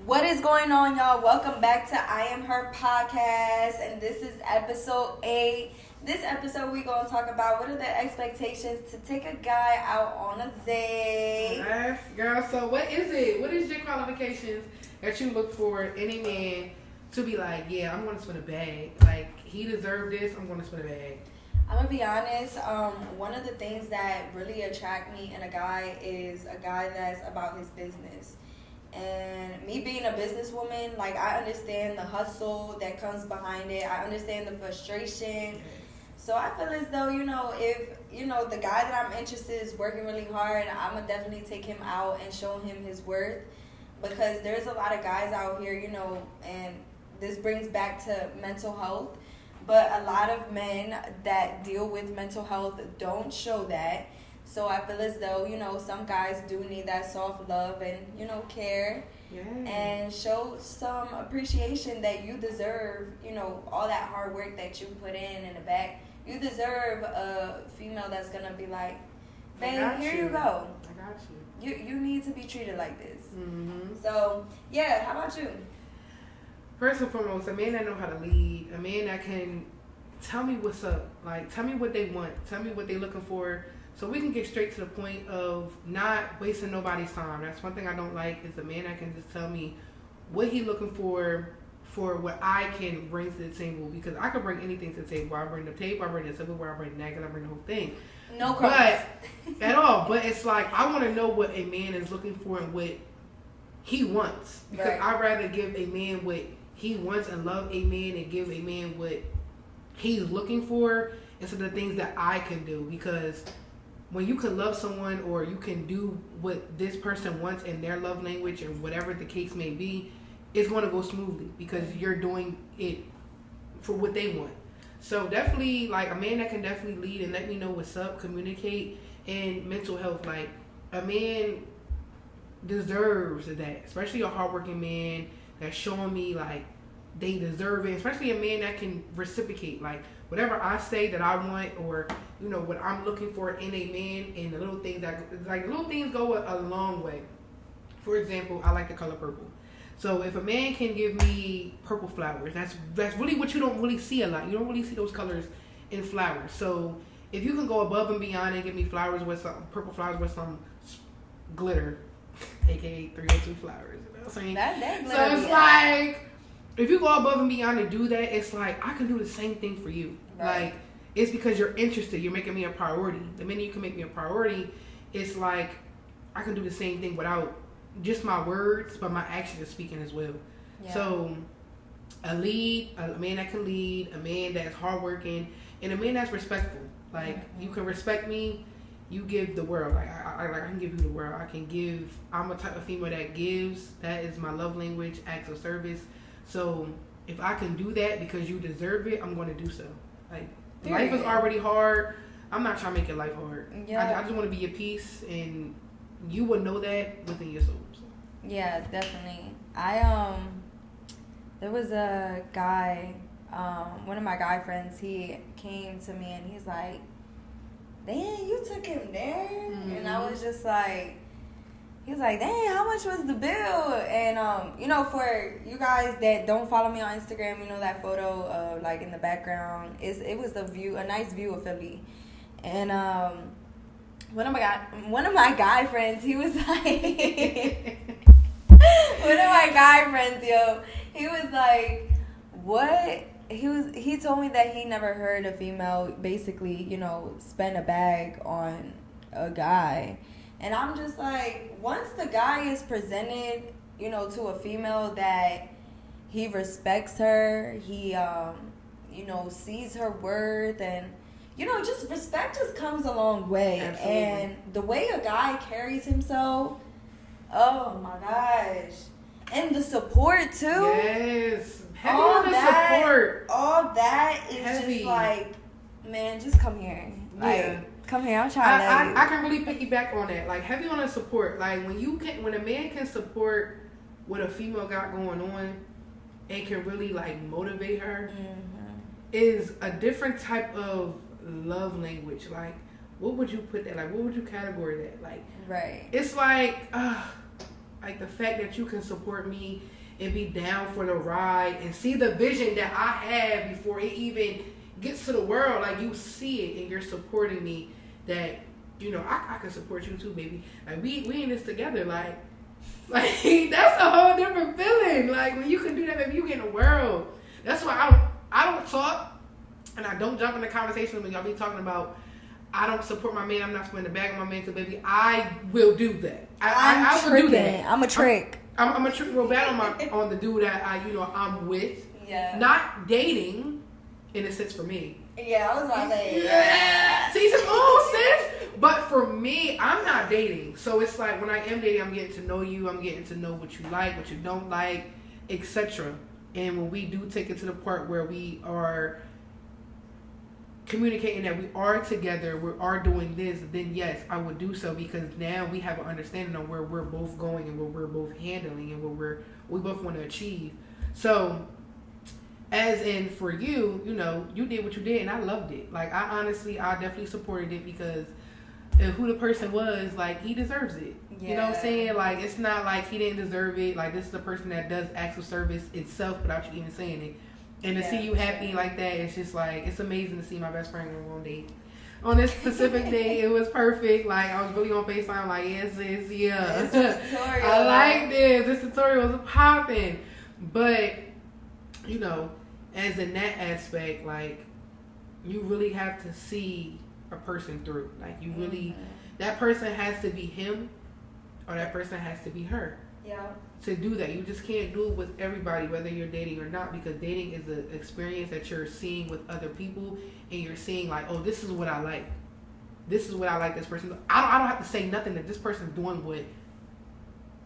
What is going on, y'all? Welcome back to IAMHER podcast, and this is episode 8. This episode, we're going to talk about what are the expectations to take a guy out on a date. Yes, girl. So what is it? What is your qualifications that you look for in a man to be like, yeah, I'm going to spin a bag. Like, he deserved this, I'm going to spin a bag. I'm going to be honest, one of the things that really attract me in a guy is a guy that's about his business. And me being a businesswoman, like, I understand the hustle that comes behind it. I understand the frustration. So I feel as though, if, the guy that I'm interested in is working really hard, I'm going to definitely take him out and show him his worth. Because there's a lot of guys out here, and this brings back to mental health. But a lot of men that deal with mental health don't show that. So I feel as though, some guys do need that soft love and, care. Yeah. And show some appreciation that you deserve, all that hard work that you put in the back. You deserve a female that's going to be like, babe, here you go. I got you. You need to be treated like this. Mm-hmm. So, yeah, how about you? First and foremost, a man that know how to lead, a man that can tell me what's up, like tell me what they want, tell me what they're looking for, so we can get straight to the point of not wasting nobody's time. That's one thing I don't like, is a man that can just tell me what he looking for what I can bring to the table, because I can bring anything to the table. I bring the table, I bring the silverware, I bring the napkin, I bring the whole thing. No crumbs. But at all. But it's like, I want to know what a man is looking for and what he wants, because Right. I'd rather give a man what he wants and love a man and give a man what he's looking for instead of the things that I can do. Because when you can love someone, or you can do what this person wants in their love language, or whatever the case may be, it's going to go smoothly because you're doing it for what they want. So definitely, like, a man that can definitely lead and let me know what's up, communicate, and mental health. Like, a man deserves that, especially a hardworking man that's showing me like they deserve it, especially a man that can reciprocate, like whatever I say that I want, or what I'm looking for in a man, and the little things go a long way. For example, I like the color purple. So if a man can give me purple flowers, that's really what you don't really see a lot. You don't really see those colors in flowers. So if you can go above and beyond and give me flowers with some purple flowers with some glitter, aka 302 flowers, you know what I'm saying? That glitter. So it's like, if you go above and beyond and do that, it's like, I can do the same thing for you. Right. Like, it's because you're interested. You're making me a priority. The minute you can make me a priority, it's like, I can do the same thing without just my words, but my action is speaking as well. Yeah. So, a man that can lead, a man that's hardworking, and a man that's respectful. Like, you can respect me, you give the world. Like, I can give you the world. I'm a type of female that gives. That is my love language, acts of service. So if I can do that because you deserve it, I'm going to do so. Like, life is already hard. I'm not trying to make your life hard. Yeah. I just want to be your peace, and you will know that within your soul. So. Yeah, definitely. There was a guy, one of my guy friends, he came to me and he's like, "Damn, you took him there?" Mm-hmm. And I was just like, he was like, "Dang, how much was the bill?" And, for you guys that don't follow me on Instagram, that photo of, like, in the background, it was a nice view of Philly. And, one of my guy friends, he was like, one of my guy friends, he was like, what? He told me that he never heard a female basically, spend a bag on a guy. And I'm just like, once the guy is presented, to a female that he respects her, he, sees her worth, and, just respect just comes a long way. Absolutely. And the way a guy carries himself, oh my gosh. And the support too. Yes. Heavy on the support. All that is Heavy. Just like, man, just come here. Like, Yeah. come here, I'm trying to let you. I can really piggyback on that. Like, heavy on the support. Like, when a man can support what a female got going on and can really, like, motivate her, is a different type of love language. Like, what would you put that? Like, what would you categorize that? Like, Right. it's like, Like the fact that you can support me and be down for the ride and see the vision that I have before it even gets to the world. Like you see it and you're supporting me. That I can support you too, baby. Like we in this together. Like that's a whole different feeling. Like when you can do that, baby, you get in the world. That's why I don't talk and I don't jump in the conversation when y'all be talking about. I don't support my man. I'm not spending the bag on my man because, baby, I will do that. I will do that. I'm a trick. I'm a trick real bad on the dude that I'm with. Yeah. Not dating, in a sense, for me. Yeah, I was about to say. Yeah. See, sis. But for me, I'm not dating. So it's like when I am dating, I'm getting to know you. I'm getting to know what you like, what you don't like, etc. And when we do take it to the part where we are communicating that we are together, we are doing this, then yes, I would do so because now we have an understanding of where we're both going and where we're both handling and what we both want to achieve. So, as in for you, you did what you did and I loved it. Like I definitely supported it because of who the person was, like he deserves it. Yeah. You know what I'm saying? Like it's not like he didn't deserve it. Like this is the person that does acts of service itself without you even saying it. And to see you happy like that, it's just like, it's amazing to see my best friend go on a date. On this specific day, it was perfect. Like, I was really on FaceTime, like, yes, yeah. I like this. This tutorial was popping. But, as in that aspect, like, you really have to see a person through. Like, you really, that person has to be him or that person has to be her. Yeah. To do that, you just can't do it with everybody, whether you're dating or not, because dating is an experience that you're seeing with other people, and you're seeing like, oh, this is what I like. This is what I like. This person. I don't have to say nothing that this person's doing what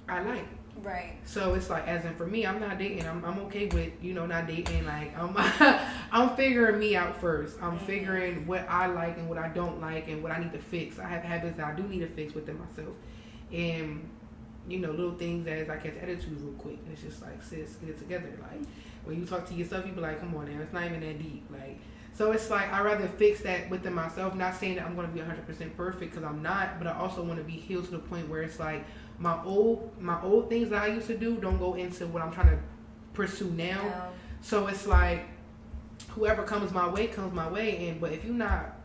I like. Right. So it's like, as in for me, I'm not dating. I'm okay with not dating. Like I'm figuring me out first. I'm figuring what I like and what I don't like and what I need to fix. I have habits that I do need to fix within myself, and little things as I catch attitudes real quick. It's just like, sis, get it together. Like, when you talk to yourself, you be like, come on now, it's not even that deep. Like, so it's like, I'd rather fix that within myself. Not saying that I'm going to be 100% perfect, because I'm not, but I also want to be healed to the point where it's like, my old things that I used to do don't go into what I'm trying to pursue now. Yeah. So it's like, whoever comes my way. But if you're not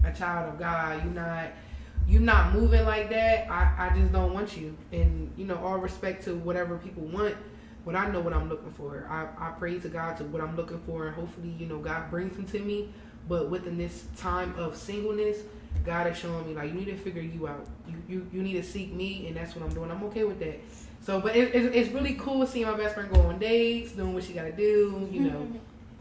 a child of God, you're not moving like that, I just don't want you. And, all respect to whatever people want, but I know what I'm looking for. I pray to God to what I'm looking for, and hopefully, God brings them to me. But within this time of singleness, God is showing me, like, you need to figure you out. You need to seek me, and that's what I'm doing. I'm okay with that. So, but it's really cool seeing my best friend go on dates, doing what she got to do,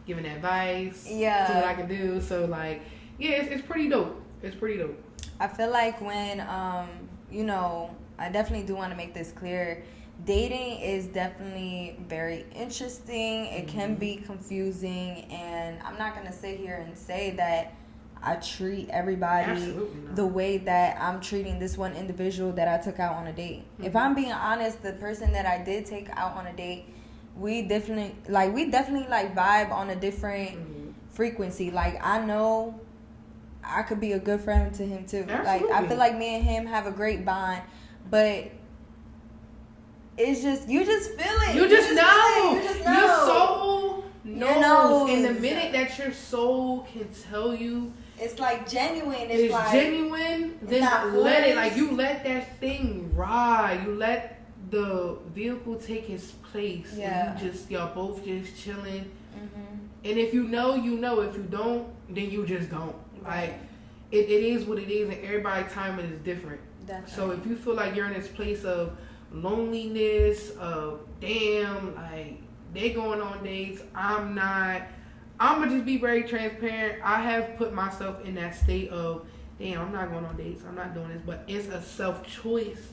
giving advice to what I can do. So, like, yeah, it's pretty dope. It's pretty dope. I feel like when, I definitely do want to make this clear. Dating is definitely very interesting. It can be confusing, and I'm not going to sit here and say that I treat everybody the way that I'm treating this one individual that I took out on a date. Mm-hmm. If I'm being honest, the person that I did take out on a date, we definitely vibe on a different frequency. Like, I know I could be a good friend to him too. Absolutely. Like, I feel like me and him have a great bond, but it's just, you just feel it. You just know. Your soul knows. And the minute that your soul can tell you, it's like genuine. It's like genuine. Then let it. Like, you let that thing ride. You let the vehicle take its place. Yeah. And y'all both just chilling. Mm-hmm. And if you know, you know. If you don't, then you just don't. Right. Like, it is what it is, and everybody's timing is different. So if you feel like you're in this place of loneliness, of damn, like, they going on dates, I'm not. I'm gonna just be very transparent. I have put myself in that state of, damn, I'm not going on dates. I'm not doing this. But it's a self-choice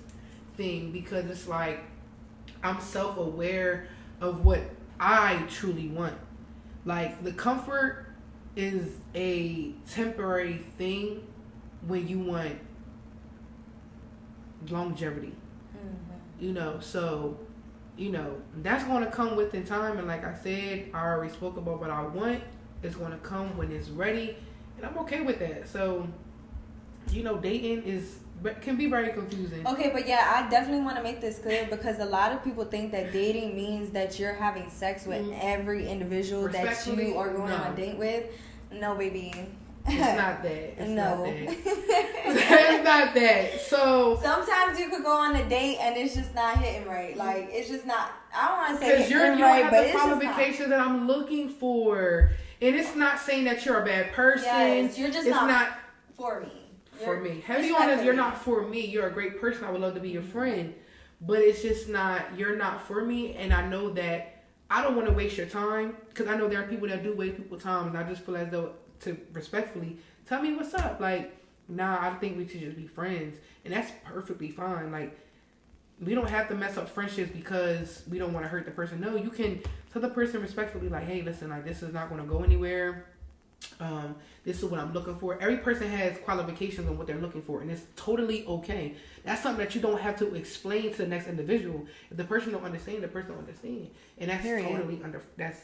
thing, because it's like, I'm self-aware of what I truly want. Like, the comfort is a temporary thing when you want longevity. Mm-hmm. So, that's going to come within time. And like I said, I already spoke about what I want. It's going to come when it's ready. And I'm okay with that. So, dating is can be very confusing. Okay, but yeah, I definitely want to make this clear because a lot of people think that dating means that you're having sex with every individual that you are going on a date with. No, baby. It's not that. It's no. not that. It's not that. So sometimes you could go on a date and it's just not hitting right. Like it's just not. I don't want to say because you don't right, have the qualifications that I'm looking for, and it's not saying that you're a bad person. Yes, you're just not for me. For me, heavy on it. You're not for me. You're a great person. I would love to be your friend, but it's just not. You're not for me, and I know that I don't want to waste your time because I know there are people that do waste people's time, and I just feel as though to respectfully tell me what's up. Like, nah, I think we should just be friends, and that's perfectly fine. Like, we don't have to mess up friendships because we don't want to hurt the person. No, you can tell the person respectfully, like, hey, listen, like this is not going to go anywhere. This is what I'm looking for. Every person has qualifications on what they're looking for, and it's totally okay. That's something that you don't have to explain to the next individual. If the person don't understand, the person don't understand, and that's that's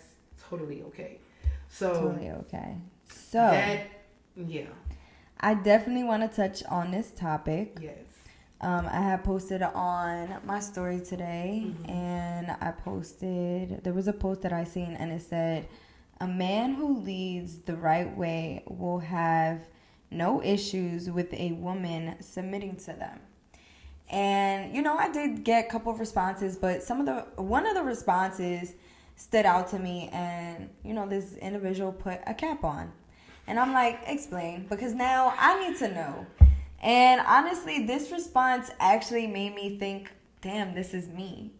totally okay. So totally okay. So I definitely want to touch on this topic. Yes. I had posted on my story today, and there was a post that I seen, and it said, a man who leads the right way will have no issues with a woman submitting to them. And, I did get a couple of responses, but one of the responses stood out to me, and, this individual put a cap on. And I'm like, explain, because now I need to know. And honestly, this response actually made me think, damn, this is me.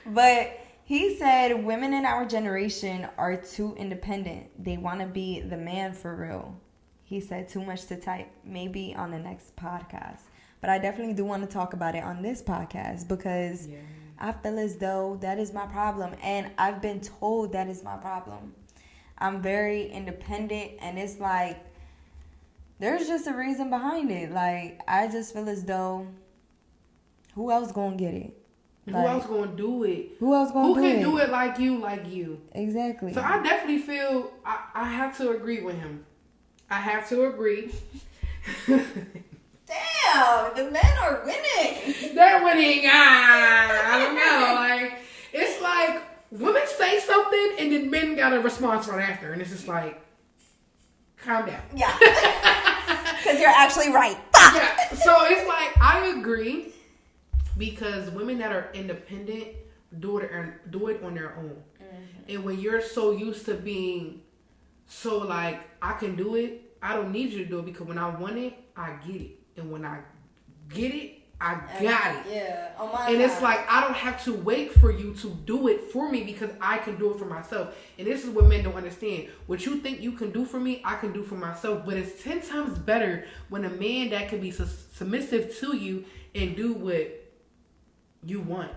But he said, women in our generation are too independent. They want to be the man for real. He said, too much to type. Maybe on the next podcast. But I definitely do want to talk about it on this podcast because I feel as though that is my problem. And I've been told that is my problem. I'm very independent, and it's like, there's just a reason behind it. Like, I just feel as though, who else gonna get it? Who else gonna do it? Who else gonna do it? Who can do it like you? Exactly. So I definitely feel I have to agree with him. I have to agree. Damn, the men are winning. They're winning. I don't know. Like, it's like women say something and then men got a response right after, and it's just like, calm down. Yeah. Because you're actually right. Yeah. So it's like, I agree. Because women that are independent do it on their own. And when you're so used to being so like, I can do it, I don't need you to do it because when I want it, I get it. And when I get it, I got it. Yeah. On my and side. It's like, I don't have to wait for you to do it for me because I can do it for myself. And this is what men don't understand. What you think you can do for me, I can do for myself. But it's 10 times better when a man that can be submissive to you and do what you want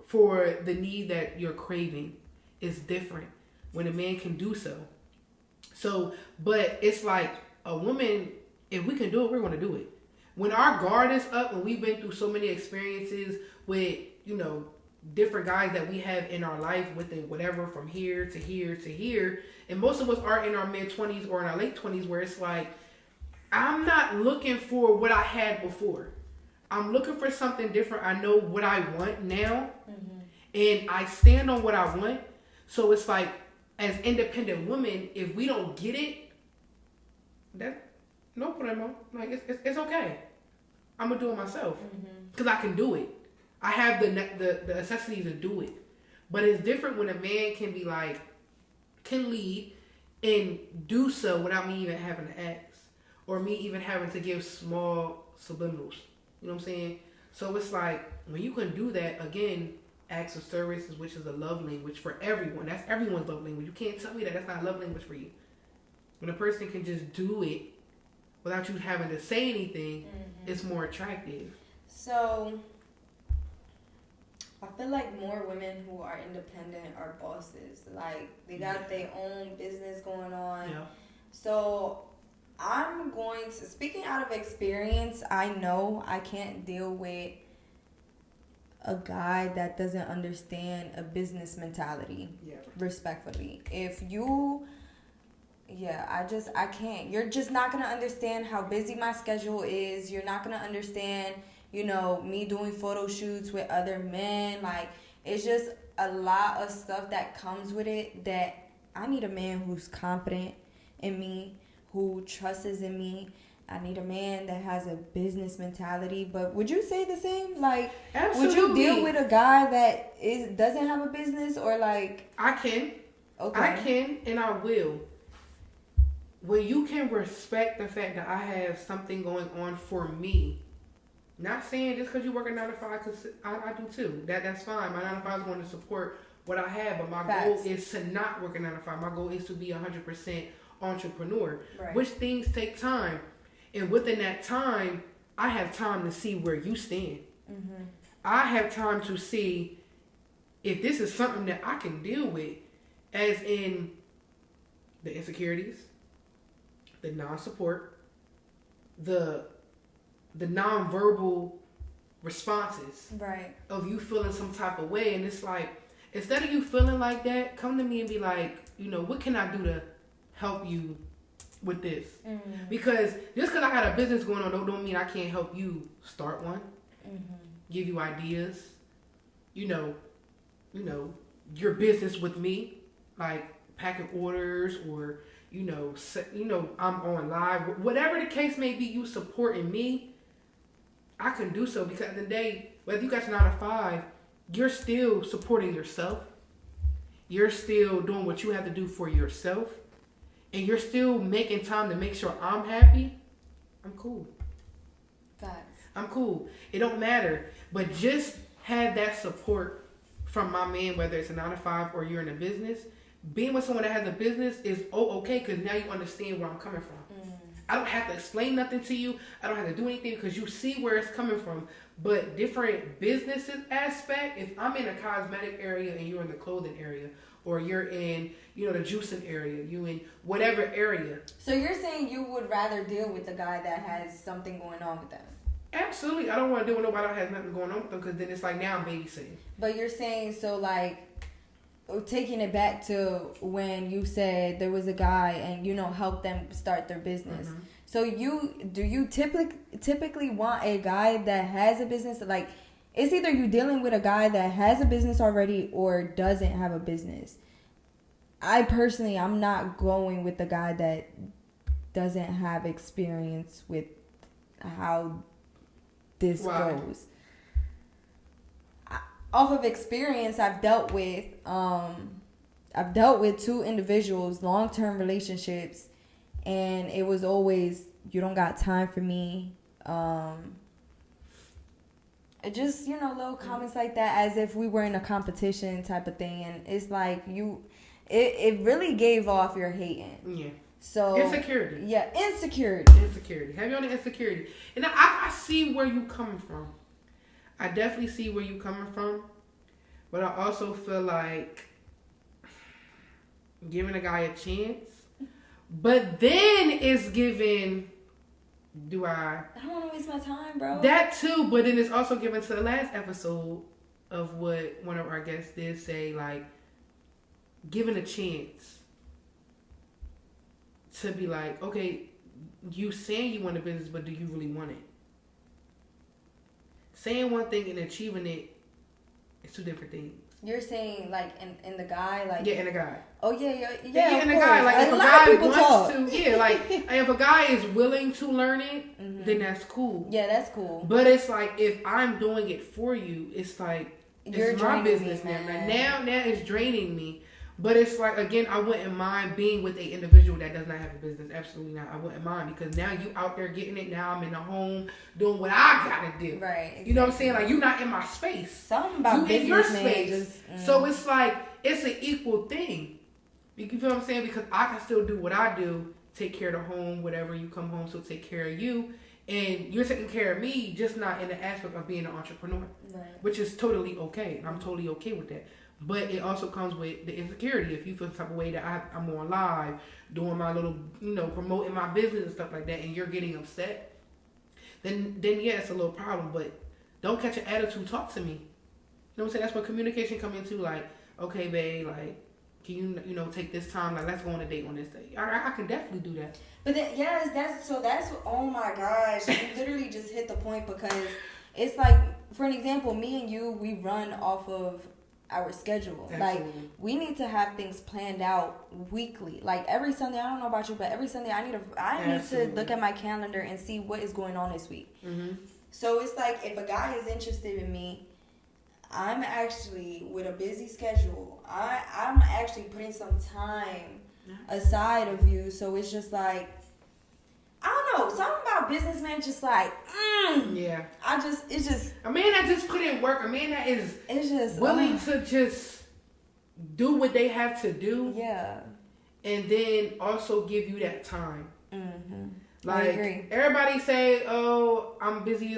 for the need that you're craving is different when a man can do so. So, but it's like a woman, if we can do it, we're going to do it. When our guard is up, when we've been through so many experiences with, different guys that we have in our life within whatever, from here to here to here, and most of us are in our mid-20s or in our late 20s where it's like, I'm not looking for what I had before. I'm looking for something different. I know what I want now, and I stand on what I want. So it's like, as independent women, if we don't get it, that no problemo. Like it's okay. I'm gonna do it myself because I can do it. I have the necessity to do it. But it's different when a man can be like, can lead and do so without me even having to ask, or me even having to give small subliminals. You know what I'm saying? So it's like, when you can do that, again, acts of services, which is a love language for everyone. That's everyone's love language. You can't tell me that that's not a love language for you. When a person can just do it without you having to say anything, it's more attractive. So, I feel like more women who are independent are bosses. Like, they got their own business going on. Yeah. So, I'm going to, speaking out of experience, I know I can't deal with a guy that doesn't understand a business mentality. Yeah. Respectfully. If you Yeah, I can't. You're just not going to understand how busy my schedule is. You're not going to understand, me doing photo shoots with other men. Like, it's just a lot of stuff that comes with it that I need a man who's confident in me, who trusts in me. I need a man that has a business mentality. But would you say the same? Like, Absolutely. would you deal with a guy that doesn't have a business, or like? I can. Okay. I can and I will. When you can respect the fact that I have something going on for me, not saying just because you work a 9 to 5, because I do too. That's fine. My 9 to 5 is going to support what I have, but my goal is to not work a 9 to 5. My goal is to be 100% entrepreneur, which things take time. And within that time, I have time to see where you stand. Mm-hmm. I have time to see if this is something that I can deal with, as in the insecurities, the non-support, the non-verbal responses of you feeling some type of way. And it's like, instead of you feeling like that, come to me and be like, what can I do to help you with this? Mm-hmm. Because just because I got a business going on don't mean I can't help you start one. Mm-hmm. Give you ideas, your business with me, like packing orders, or I'm on live, whatever the case may be. You supporting me, I can do so, because at the end of the day, whether you got your 9 to 5, you're still supporting yourself. You're still doing what you have to do for yourself, and you're still making time to make sure I'm happy. I'm cool. Facts. I'm cool. It don't matter, but just have that support from my man, whether it's a 9 to 5 or you're in a business. Being with someone that has a business is okay, because now you understand where I'm coming from. I don't have to explain nothing to you. I don't have to do anything, because you see where it's coming from. But different businesses aspect, if I'm in a cosmetic area and you're in the clothing area, or you're in, the juicing area, you in whatever area. So you're saying you would rather deal with the guy that has something going on with them? Absolutely. I don't want to deal with nobody that has nothing going on with them, because then it's like, now I'm babysitting. But you're saying, so like, taking it back to when you said there was a guy and help them start their business. Mm-hmm. So do you typically want a guy that has a business? Like, it's either you dealing with a guy that has a business already or doesn't have a business. I personally, I'm not going with the guy that doesn't have experience with how this goes. Off of experience, I've dealt with 2 individuals, long-term relationships, and it was always, you don't got time for me. It just, little comments like that, as if we were in a competition type of thing. And it's like, it really gave off your hating. Yeah. So insecurity. Yeah, insecurity. Have you on the insecurity? And I see where you coming from. I definitely see where you coming from, but I also feel like giving a guy a chance, but then it's giving, I don't want to waste my time, bro. That too, but then it's also given to the last episode of what one of our guests did say, like, giving a chance to be like, okay, you saying you want a business, but do you really want it? Saying one thing and achieving it is 2 different things. You're saying, like, in the guy, like... Yeah, in the guy. Oh, yeah, in the guy. Like, if a guy wants to... Yeah, like, if a guy is willing to learn it, then that's cool. Yeah, that's cool. But it's like, if I'm doing it for you, it's like, it's my business now. Now it's draining me. But it's like, again, I wouldn't mind being with an individual that does not have a business. Absolutely not. I wouldn't mind, because now you out there getting it. Now I'm in the home doing what I gotta do. Right. Exactly. You know what I'm saying? Like, you're not in my space. Something about you business, in your space. So it's like, it's an equal thing. You feel what I'm saying? Because I can still do what I do, take care of the home, whatever, you come home, so take care of you. And you're taking care of me, just not in the aspect of being an entrepreneur. Right. Which is totally okay. I'm totally okay with that. But it also comes with the insecurity. If you feel the type of way that I'm on live, doing my little, promoting my business and stuff like that, and you're getting upset, then yeah, it's a little problem. But don't catch an attitude. Talk to me. You know what I'm saying? That's where communication come into. Like, okay, babe, like, Can you take this time? Like, let's go on a date on this day. I can definitely do that. But then, yes, that's oh my gosh, you literally just hit the point, because it's like, for an example, me and you, we run off of our schedule. Absolutely. Like, we need to have things planned out weekly. Like, every Sunday, I don't know about you, but every Sunday I need to look at my calendar and see what is going on this week. Mm-hmm. So it's like, if a guy is interested in me, I'm actually, with a busy schedule, I'm actually putting some time aside of you. So it's just like, I don't know, something about businessmen just like, yeah. It's just a man that just put in work, a man that is just willing to just do what they have to do. Yeah. And then also give you that time. Mm-hmm. Like, I agree. Everybody say, oh, I'm busy.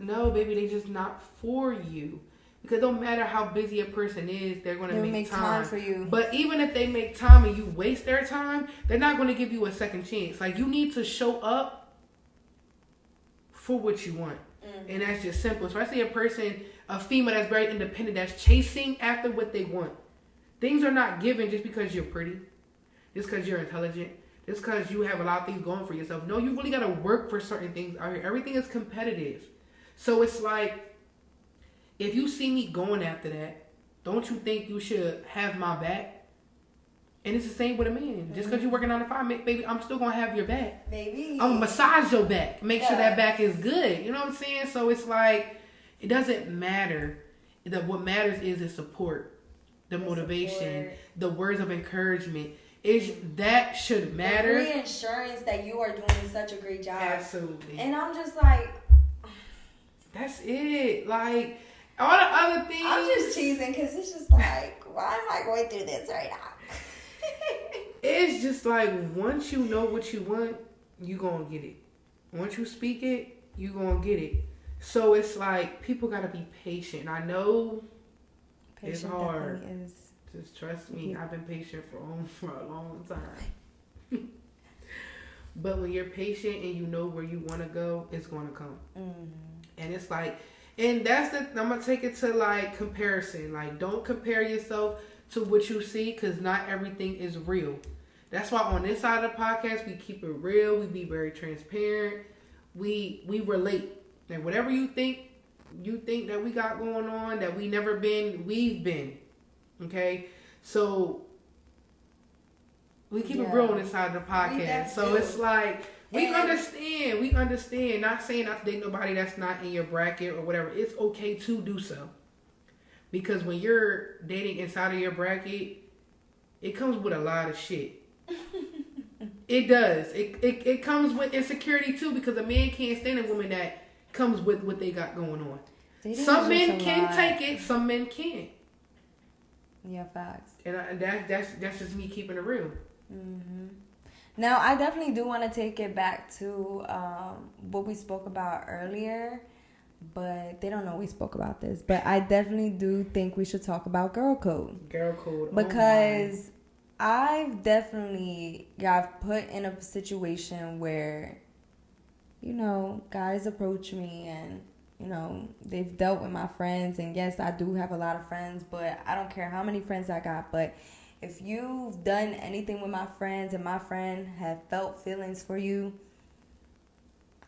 No, baby, they just not for you. Because no matter how busy a person is, they're going to make time for you. But even if they make time and you waste their time, they're not going to give you a second chance. Like, you need to show up for what you want. Mm-hmm. And that's just simple. Especially a female that's very independent, that's chasing after what they want. Things are not given just because you're pretty, just because you're intelligent, just because you have a lot of things going for yourself. No, you really got to work for certain things out here. Everything is competitive. So it's like, if you see me going after that, don't you think you should have my back? And it's the same with a man. Just because you're working on the fire, baby, I'm still going to have your back. Baby. I'm going to massage your back. Make sure that back is good. You know what I'm saying? So it's like, it doesn't matter. What matters is the support, the motivation, the words of encouragement. That should matter. The reassurance that you are doing such a great job. Absolutely. And I'm just like, that's it. Like, all the other things. I'm just cheesing because it's just like, why am I going through this right now? It's just like, once you know what you want, you gonna get it. Once you speak it, you gonna get it. So it's like, people gotta be patient. I know it's hard. Just trust me. I've been patient for a long time. But when you're patient and you know where you want to go, it's going to come. Mm-hmm. And it's like, and I'm going to take it to like comparison. Like, don't compare yourself to what you see, because not everything is real. That's why on this side of the podcast, we keep it real. We be very transparent. We relate. And whatever you think that we got going on, that we never been, we've been. Okay? So we keep it real on this side of the podcast. So it's like, we understand. Not saying not to date nobody that's not in your bracket or whatever. It's okay to do so. Because when you're dating inside of your bracket, it comes with a lot of shit. It does. It comes with insecurity too, because a man can't stand a woman that comes with what they got going on. Some men can take it, some men can't. Yeah, facts. And that's just me keeping it real. Mm-hmm. Now, I definitely do want to take it back to what we spoke about earlier, but they don't know we spoke about this. But I definitely do think we should talk about girl code. Girl code. Because I've definitely got put in a situation where, guys approach me and, they've dealt with my friends. And yes, I do have a lot of friends, but I don't care how many friends I got. But if you've done anything with my friends and my friend have felt feelings for you,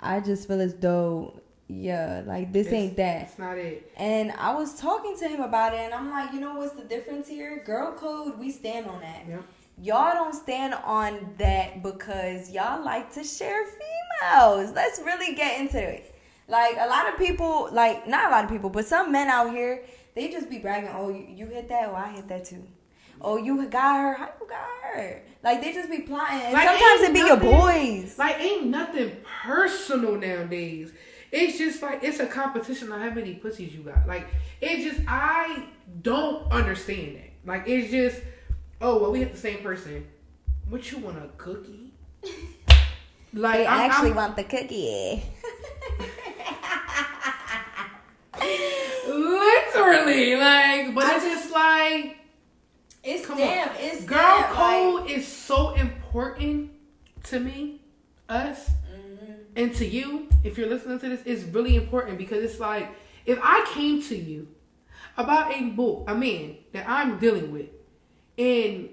I just feel as though, this ain't that. It's not it. And I was talking to him about it, and I'm like, what's the difference here? Girl code, we stand on that. Yep. Y'all don't stand on that because y'all like to share females. Let's really get into it. Like, a lot of people, not a lot of people, but some men out here, they just be bragging, oh, you hit that? Oh, I hit that too. Oh, you got her? How you got her? Like, they just be plotting. And sometimes it be your boys. Like, ain't nothing personal nowadays. It's just like, it's a competition on how many pussies you got. Like, it's just, I don't understand that. Like, it's just, oh, well, we hit the same person. What, you want, a cookie? Like, they actually want the cookie. Literally, but it's just like, it's girl code is so important to me, us, and to you. If you're listening to this, it's really important, because it's like, if I came to you about a man that I'm dealing with, And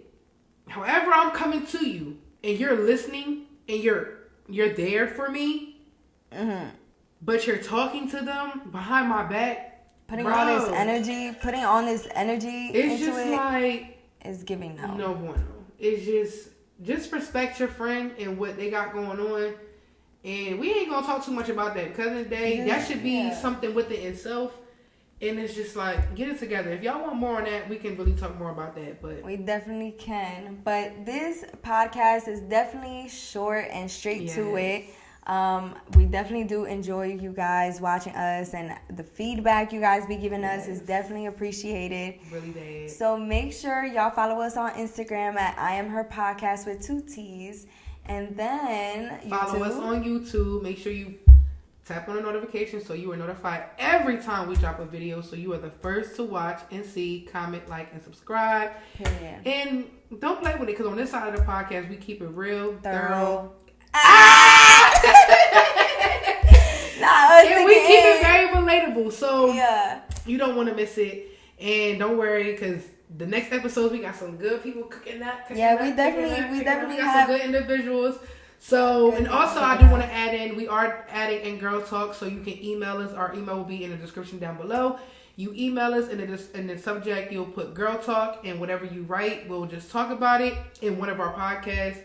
however I'm coming to you and you're listening and you're there for me, but you're talking to them behind my back, putting on this energy, it's into just it, like it's giving no bueno. It's just respect your friend and what they got going on. And we ain't gonna talk too much about that because of the day, that should be something within itself. And it's just like, get it together. If y'all want more on that, we can really talk more about that. But we definitely can. But this podcast is definitely short and straight to it. We definitely do enjoy you guys watching us, and the feedback you guys be giving us is definitely appreciated. Really bad. So make sure y'all follow us on Instagram at IAMHER Podcast with 2 T's. And then follow us on YouTube. Make sure you tap on the notification so you are notified every time we drop a video, so you are the first to watch and see, comment, like, and subscribe. Period. And don't play with it, because on this side of the podcast, we keep it real, thorough. And we keep it very relatable, so you don't want to miss it. And don't worry, because the next episodes we got some good people cooking up. We definitely got some good individuals. So, and also I do want to add in, we are adding in Girl Talk, so you can email us. Our email will be in the description down below. You email us, and in the subject you'll put Girl Talk, and whatever you write, we'll just talk about it in one of our podcasts.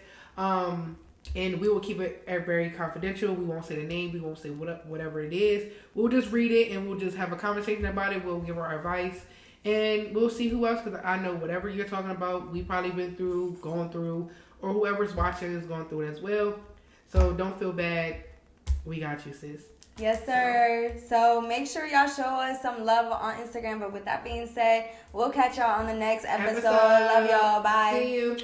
And we will keep it very confidential. We won't say the name. We won't say whatever it is. We'll just read it, and we'll just have a conversation about it. We'll give our advice, and we'll see who else, because I know whatever you're talking about, we probably been through, going through, or whoever's watching is going through it as well. So don't feel bad. We got you, sis. Yes, sir. So make sure y'all show us some love on Instagram. But with that being said, we'll catch y'all on the next episode. Love y'all. Bye. See you.